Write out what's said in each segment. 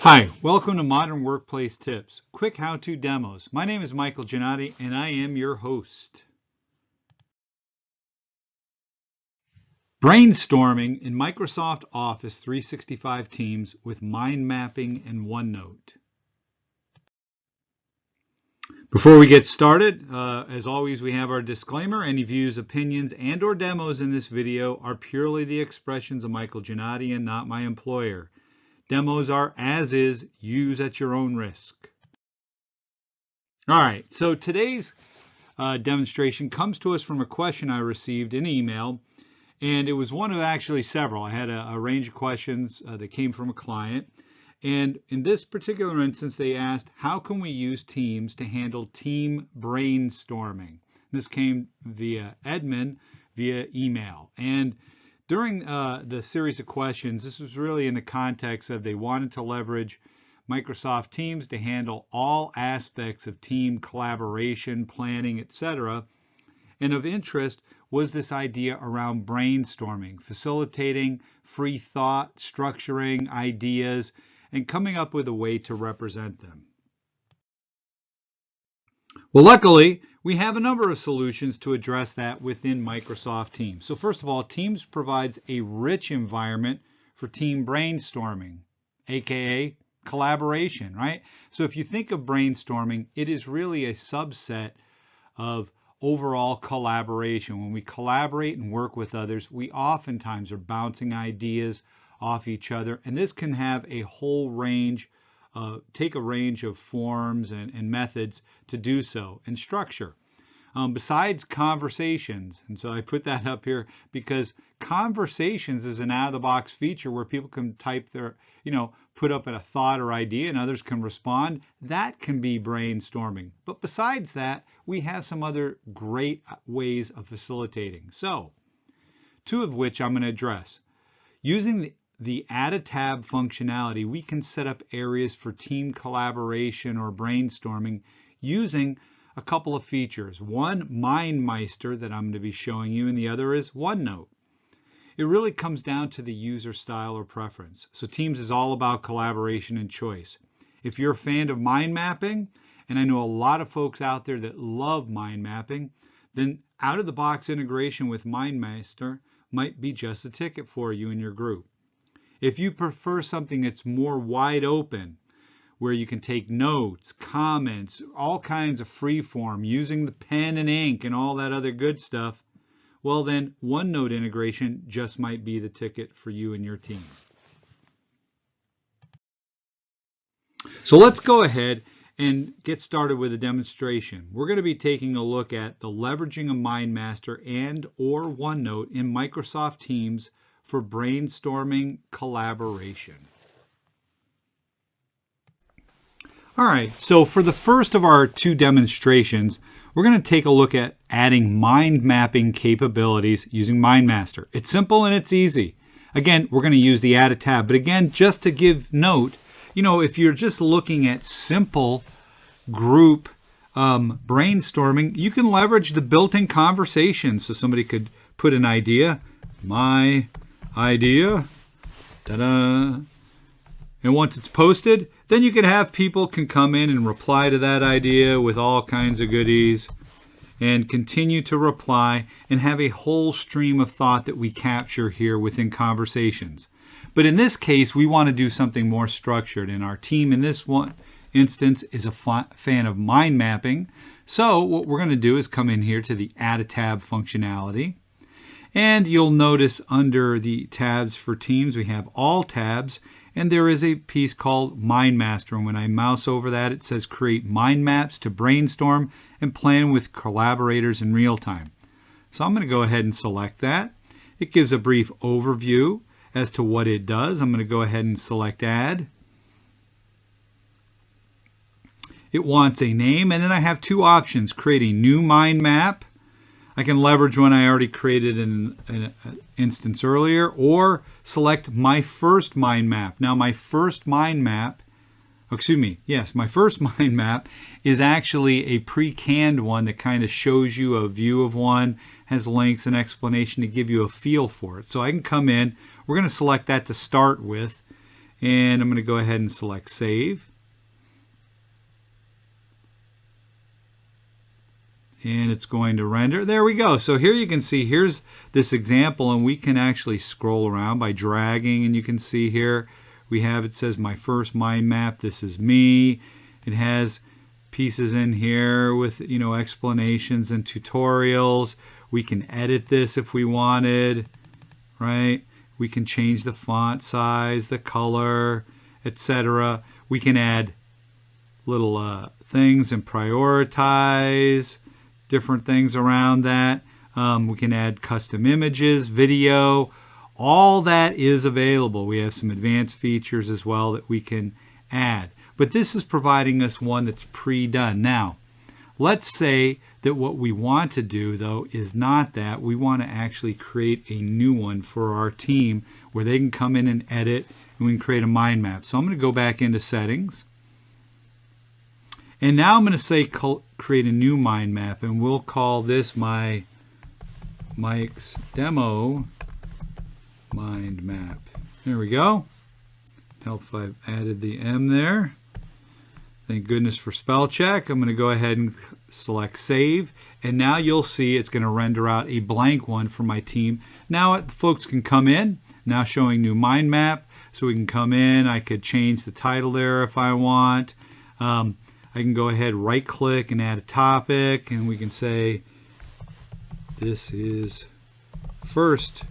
Hi, welcome to Modern Workplace Tips, quick how-to demos. My name is Michael Giannotti and I am your host. Brainstorming in Microsoft Office 365 Teams with mind mapping and OneNote. Before we get started, as always, we have our disclaimer. Any views, opinions, and or demos in this video are purely the expressions of Michael Giannotti and not my employer. Demos are as is, use at your own risk. All right, so today's demonstration comes to us from a question I received in email, and it was one of actually several. I had a range of questions that came from a client, and in this particular instance, they asked, how can we use Teams to handle team brainstorming? This came via admin, via email, and during the series of questions, this was really in the context of they wanted to leverage Microsoft Teams to handle all aspects of team collaboration, planning, etc. And of interest was this idea around brainstorming, facilitating free thought, structuring ideas, and coming up with a way to represent them. Well, luckily, we have a number of solutions to address that within Microsoft Teams. So first of all, Teams provides a rich environment for team brainstorming, aka collaboration, right? So if you think of brainstorming, it is really a subset of overall collaboration. When we collaborate and work with others, we oftentimes are bouncing ideas off each other, and this can have a whole range take a range of forms and methods to do so, and structure. Besides conversations, and so I put that up here because conversations is an out-of-the-box feature where people can type their, put up a thought or idea and others can respond. That can be brainstorming. But besides that, we have some other great ways of facilitating. So, two of which I'm going to address. Using the Add a Tab functionality, we can set up areas for team collaboration or brainstorming using a couple of features. One, MindMeister, that I'm going to be showing you, and the other is OneNote. It really comes down to the user style or preference. So Teams is all about collaboration and choice. If you're a fan of mind mapping, and I know a lot of folks out there that love mind mapping, then out-of-the-box integration with MindMeister might be just a ticket for you and your group. If you prefer something that's more wide open, where you can take notes, comments, all kinds of free form, using the pen and ink and all that other good stuff, well then OneNote integration just might be the ticket for you and your team. So let's go ahead and get started with a demonstration. We're going to be taking a look at the leveraging of MindMeister and or OneNote in Microsoft Teams for brainstorming collaboration. All right, so for the first of our two demonstrations, we're going to take a look at adding mind mapping capabilities using MindMeister. It's simple and it's easy. Again, we're going to use the Add a Tab, but again, just to give note, if you're just looking at simple group brainstorming, you can leverage the built-in conversations. So somebody could put an idea, my idea, ta-da, and once it's posted, then you can have people can come in and reply to that idea with all kinds of goodies and continue to reply and have a whole stream of thought that we capture here within conversations. But in this case, we want to do something more structured, and our team in this one instance is a fan of mind mapping. So what we're going to do is come in here to the Add a Tab functionality. And you'll notice under the tabs for Teams, we have all tabs, and there is a piece called MindMeister. And when I mouse over that, it says create mind maps to brainstorm and plan with collaborators in real time. So I'm going to go ahead and select that. It gives a brief overview as to what it does. I'm going to go ahead and select Add. It wants a name, and then I have two options: create a new mind map. I can leverage one I already created in an instance earlier, or select my first mind map. Now my first mind map, my first mind map is actually a pre-canned one that kind of shows you a view of one, has links and explanation to give you a feel for it. So I can come in, we're going to select that to start with, And I'm going to go ahead and select Save. And it's going to render. There we go. So here you can see, here's this example, and we can actually scroll around by dragging, and you can see here we have, it says my first mind map. This is me. It has pieces in here with, you know, explanations and tutorials. We can edit this if we wanted, right? We can change the font size, the color, etc. We can add little things and prioritize different things around that. We can add custom images, video. All that is available. We have some advanced features as well that we can add. But this is providing us one that's pre-done. Now, let's say that what we want to do, though, is not that. We want to actually create a new one for our team where they can come in and edit, and we can create a mind map. So I'm going to go back into Settings. And now I'm going to say create a new mind map, and we'll call this my Mike's Demo Mind Map. There we go. Helps if I've added the M there. Thank goodness for spell check. I'm going to go ahead and select Save, and now you'll see it's going to render out a blank one for my team. Now folks can come in, now showing new mind map, so we can come in. I could change the title there if I want. I can go ahead, right click and add a topic, and we can say this is first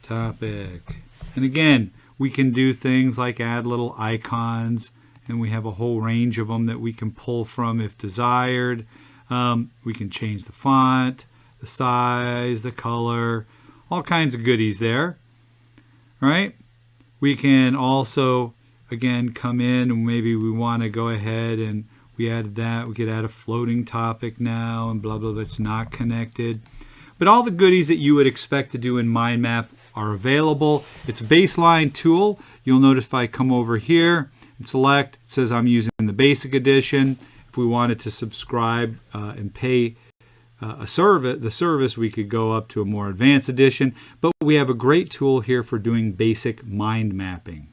topic. And again, we can do things like add little icons, and we have a whole range of them that we can pull from if desired. We can change the font, the size, the color, all kinds of goodies there. All right. We can also, again, come in and maybe we want to go ahead and we added that. We could add a floating topic now and blah, blah, blah. It's not connected. But all the goodies that you would expect to do in Mind Map are available. It's a baseline tool. You'll notice if I come over here and select, it says I'm using the basic edition. If we wanted to subscribe and pay the service, we could go up to a more advanced edition. But we have a great tool here for doing basic mind mapping.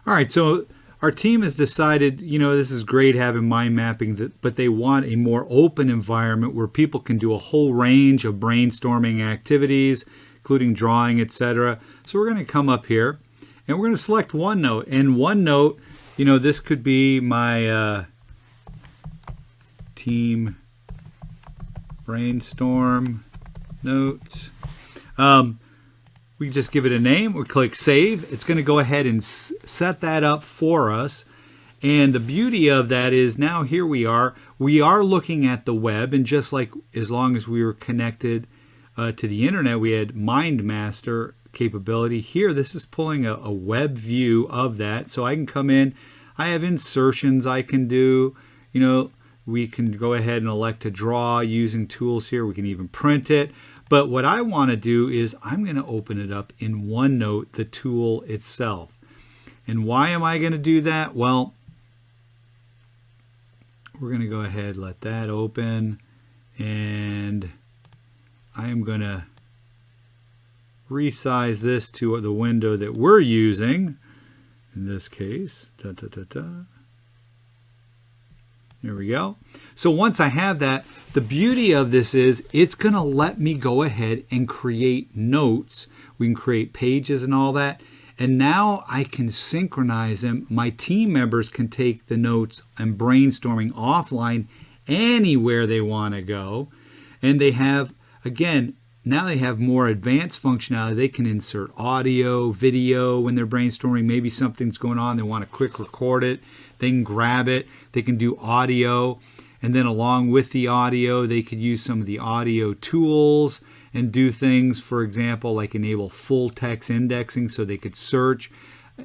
All right, so our team has decided, you know, this is great having mind mapping, but they want a more open environment where people can do a whole range of brainstorming activities, including drawing, etc. So we're going to come up here and we're going to select OneNote. And OneNote, you know, this could be my team brainstorm notes. We just give it a name. We click Save. It's going to go ahead and set that up for us. And the beauty of that is now here we are looking at the web, and just like as long as we were connected to the internet, we had MindMaster capability. Here, this is pulling a web view of that. So I can come in. I have insertions I can do. You know, we can go ahead and elect to draw using tools here. We can even print it. But what I want to do is I'm going to open it up in OneNote, the tool itself. And why am I going to do that? Well, we're going to go ahead, let that open, and I am going to resize this to the window that we're using. In this case, There we go. So once I have that, the beauty of this is it's going to let me go ahead and create notes. We can create pages and all that. And now I can synchronize them. My team members can take the notes and brainstorming offline anywhere they want to go. And they have, again, now they have more advanced functionality. They can insert audio, video when they're brainstorming. Maybe something's going on. They want to quick record it. They can grab it. They can do audio. And then along with the audio, they could use some of the audio tools and do things, for example, like enable full text indexing so they could search.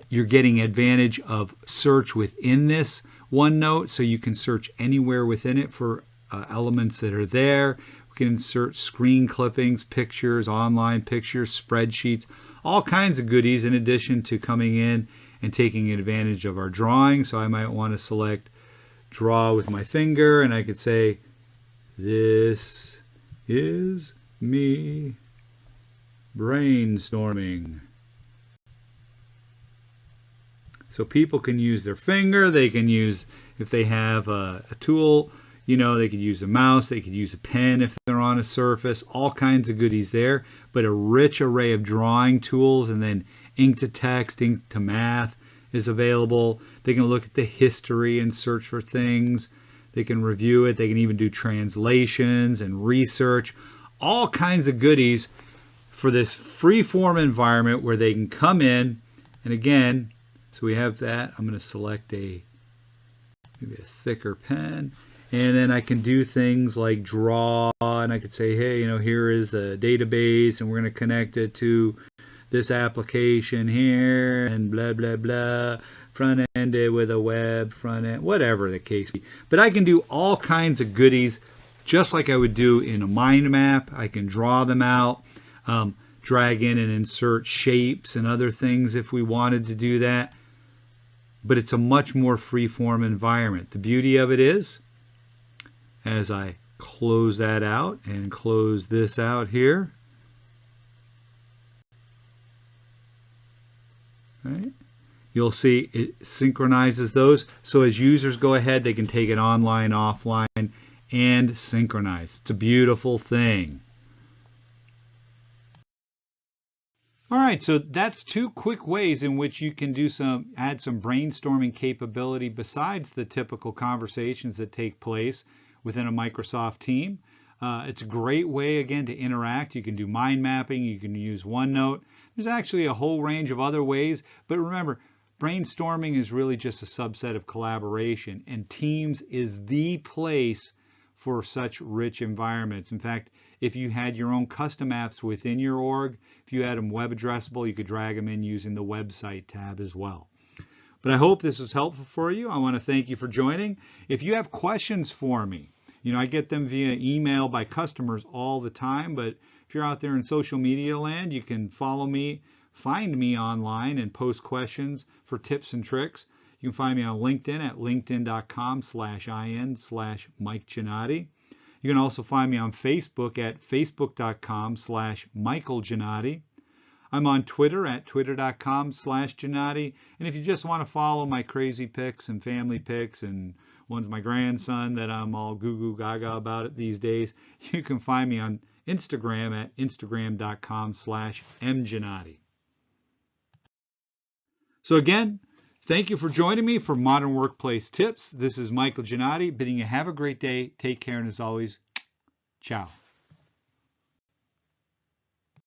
You're getting advantage of search within this OneNote, so you can search anywhere within it for elements that are there. We can insert screen clippings, pictures, online pictures, spreadsheets, all kinds of goodies in addition to coming in and taking advantage of our drawing. So I might want to select draw with my finger, and I could say, this is me brainstorming. So people can use their finger, they can use, if they have a tool, you know, they could use a mouse, they could use a pen if they're on a surface, all kinds of goodies there, but a rich array of drawing tools, and then ink to text, ink to math is available. They can look at the history and search for things. They can review it. They can even do translations and research, all kinds of goodies for this free-form environment where they can come in, and again, so we have that. I'm going to select maybe a thicker pen, and then I can do things like draw, and I could say, hey, you know, here is a database, and we're going to connect it to this application here, and blah, blah, blah, front-ended with a web front end, whatever the case be. But I can do all kinds of goodies just like I would do in a mind map. I can draw them out, drag in and insert shapes and other things if we wanted to do that. But it's a much more free-form environment. The beauty of it is, as I close that out and close this out here, right, you'll see it synchronizes those. So as users go ahead, they can take it online, offline, and synchronize. It's a beautiful thing. All right, so that's 2 quick ways in which you can add some brainstorming capability besides the typical conversations that take place within a Microsoft team. It's a great way, again, to interact. You can do mind mapping. You can use OneNote. There's actually a whole range of other ways, but remember, brainstorming is really just a subset of collaboration, and Teams is the place for such rich environments. In fact, if you had your own custom apps within your org, if you had them web addressable, you could drag them in using the website tab as well. But I hope this was helpful for you. I want to thank you for joining. If you have questions for me, you know, I get them via email by customers all the time, but if you're out there in social media land, you can follow me, find me online, and post questions for tips and tricks. You can find me on LinkedIn at linkedin.com/in/Mike Giannotti. You can also find me on Facebook at facebook.com/Michael Giannotti. I'm on Twitter at twitter.com/Giannotti. And if you just want to follow my crazy pics and family pics, and one's my grandson that I'm all goo-goo gaga about it these days, you can find me on Instagram at instagram.com/mgiannotti. So again, thank you for joining me for Modern Workplace Tips. This is Michael Giannotti bidding you have a great day. Take care, and as always, ciao.